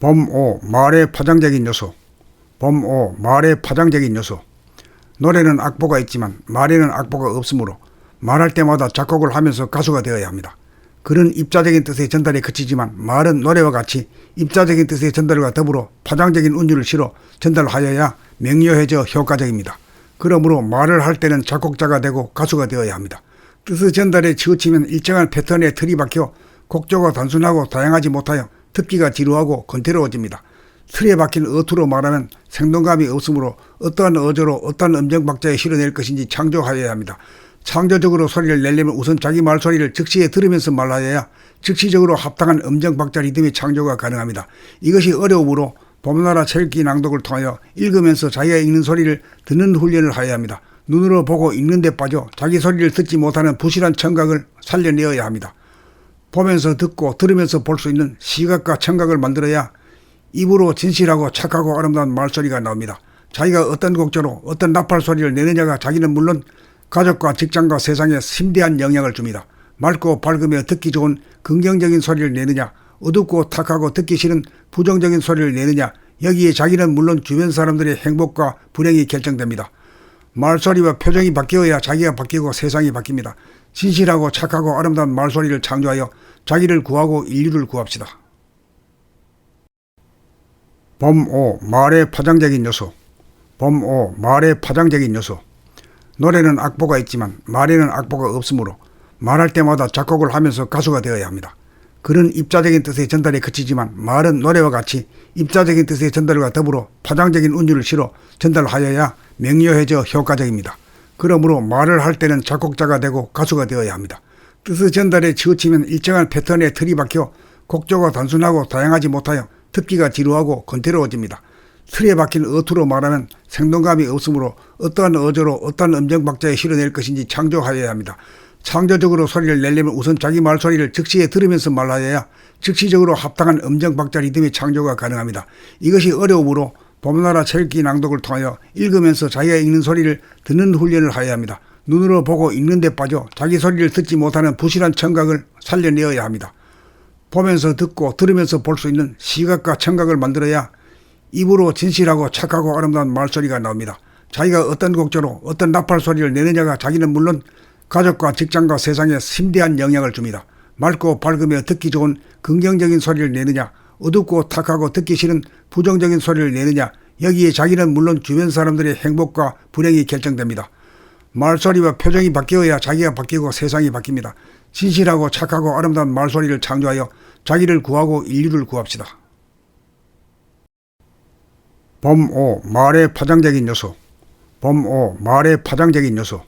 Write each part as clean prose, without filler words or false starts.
범5 말의 파장적인 요소. 범5 말의 파장적인 요소. 노래는 악보가 있지만 말에는 악보가 없으므로 말할 때마다 작곡을 하면서 가수가 되어야 합니다. 글은 입자적인 뜻의 전달에 그치지만 말은 노래와 같이 입자적인 뜻의 전달과 더불어 파장적인 운율을 실어 전달하여야 명료해져 효과적입니다. 그러므로 말을 할 때는 작곡자가 되고 가수가 되어야 합니다. 뜻의 전달에 치우치면 일정한 패턴의 틀이 박혀 곡조가 단순하고 다양하지 못하여 듣기가 지루하고 건태로워집니다. 틀에 박힌 어투로 말하면 생동감이 없으므로 어떠한 어조로 어떠한 음정박자에 실어낼 것인지 창조하여야 합니다. 창조적으로 소리를 내려면 우선 자기 말소리를 즉시에 들으면서 말하여야 즉시적으로 합당한 음정박자 리듬의 창조가 가능합니다. 이것이 어려우므로 봄나라 책읽기 낭독을 통하여 읽으면서 자기가 읽는 소리를 듣는 훈련을 하여야 합니다. 눈으로 보고 읽는 데 빠져 자기 소리를 듣지 못하는 부실한 청각을 살려내어야 합니다. 보면서 듣고 들으면서 볼 수 있는 시각과 청각을 만들어야 입으로 진실하고 착하고 아름다운 말소리가 나옵니다. 자기가 어떤 곡조로 어떤 나팔 소리를 내느냐가 자기는 물론 가족과 직장과 세상에 심대한 영향을 줍니다. 맑고 밝으며 듣기 좋은 긍정적인 소리를 내느냐, 어둡고 탁하고 듣기 싫은 부정적인 소리를 내느냐, 여기에 자기는 물론 주변 사람들의 행복과 불행이 결정됩니다. 말소리와 표정이 바뀌어야 자기가 바뀌고 세상이 바뀝니다. 진실하고 착하고 아름다운 말소리를 창조하여 자기를 구하고 인류를 구합시다. 범5 말의 파장적인 요소. 범5 말의 파장적인 요소. 노래는 악보가 있지만 말에는 악보가 없으므로 말할 때마다 작곡을 하면서 가수가 되어야 합니다. 글은 입자적인 뜻의 전달에 그치지만 말은 노래와 같이 입자적인 뜻의 전달과 더불어 파장적인 운율을 실어 전달하여야 명료해져 효과적입니다. 그러므로 말을 할 때는 작곡자가 되고 가수가 되어야 합니다. 뜻의 전달에 치우치면 일정한 패턴의 틀이 박혀 곡조가 단순하고 다양하지 못하여 듣기가 지루하고 건태로워집니다. 틀에 박힌 어투로 말하면 생동감이 없으므로 어떠한 어조로 어떠한 음정박자에 실어낼 것인지 창조하여야 합니다. 창조적으로 소리를 내려면 우선 자기 말소리를 즉시에 들으면서 말하여야 즉시적으로 합당한 음정박자 리듬의 창조가 가능합니다. 이것이 어려우므로 봄나라 책읽기 낭독을 통하여 읽으면서 자기가 읽는 소리를 듣는 훈련을 하여야 합니다. 눈으로 보고 읽는 데 빠져 자기 소리를 듣지 못하는 부실한 청각을 살려내어야 합니다. 보면서 듣고 들으면서 볼 수 있는 시각과 청각을 만들어야 입으로 진실하고 착하고 아름다운 말소리가 나옵니다. 자기가 어떤 곡조로 어떤 나팔 소리를 내느냐가 자기는 물론 가족과 직장과 세상에 심대한 영향을 줍니다. 맑고 밝으며 듣기 좋은 긍정적인 소리를 내느냐, 어둡고 탁하고 듣기 싫은 부정적인 소리를 내느냐, 여기에 자기는 물론 주변 사람들의 행복과 불행이 결정됩니다. 말소리와 표정이 바뀌어야 자기가 바뀌고 세상이 바뀝니다. 진실하고 착하고 아름다운 말소리를 창조하여 자기를 구하고 인류를 구합시다. 범5 말의 파장적인 요소. 범5 말의 파장적인 요소.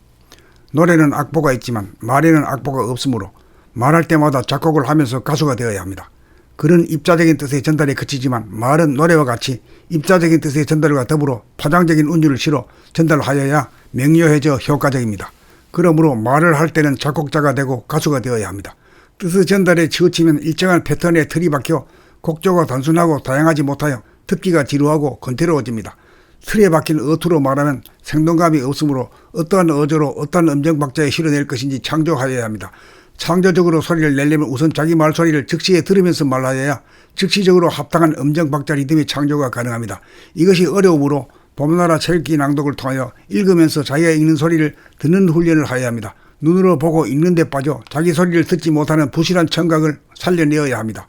노래는 악보가 있지만 말에는 악보가 없으므로 말할 때마다 작곡을 하면서 가수가 되어야 합니다. 글은 입자적인 뜻의 전달에 그치지만 말은 노래와 같이 입자적인 뜻의 전달과 더불어 파장적인 운율을 실어 전달하여야 명료해져 효과적입니다. 그러므로 말을 할 때는 작곡자가 되고 가수가 되어야 합니다. 뜻의 전달에 치우치면 일정한 패턴의 틀이 박혀 곡조가 단순하고 다양하지 못하여 듣기가 지루하고 건태로워집니다. 틀에 박힌 어투로 말하면 생동감이 없으므로 어떠한 어조로 어떠한 음정박자에 실어낼 것인지 창조하여야 합니다. 창조적으로 소리를 내려면 우선 자기 말소리를 즉시에 들으면서 말하여야 즉시적으로 합당한 음정박자 리듬의 창조가 가능합니다. 이것이 어려우므로 봄나라 책읽기 낭독을 통하여 읽으면서 자기가 읽는 소리를 듣는 훈련을 하여야 합니다. 눈으로 보고 읽는 데 빠져 자기 소리를 듣지 못하는 부실한 청각을 살려내어야 합니다.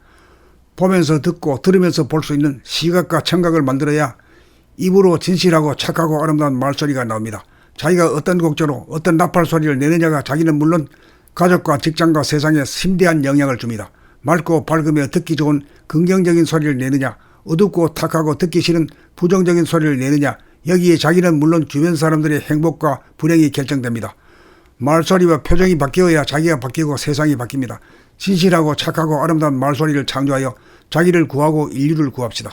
보면서 듣고 들으면서 볼 수 있는 시각과 청각을 만들어야 입으로 진실하고 착하고 아름다운 말소리가 나옵니다. 자기가 어떤 곡조로 어떤 나팔 소리를 내느냐가 자기는 물론 가족과 직장과 세상에 심대한 영향을 줍니다. 맑고 밝으며 듣기 좋은 긍정적인 소리를 내느냐, 어둡고 탁하고 듣기 싫은 부정적인 소리를 내느냐, 여기에 자기는 물론 주변 사람들의 행복과 불행이 결정됩니다. 말소리와 표정이 바뀌어야 자기가 바뀌고 세상이 바뀝니다. 진실하고 착하고 아름다운 말소리를 창조하여 자기를 구하고 인류를 구합시다.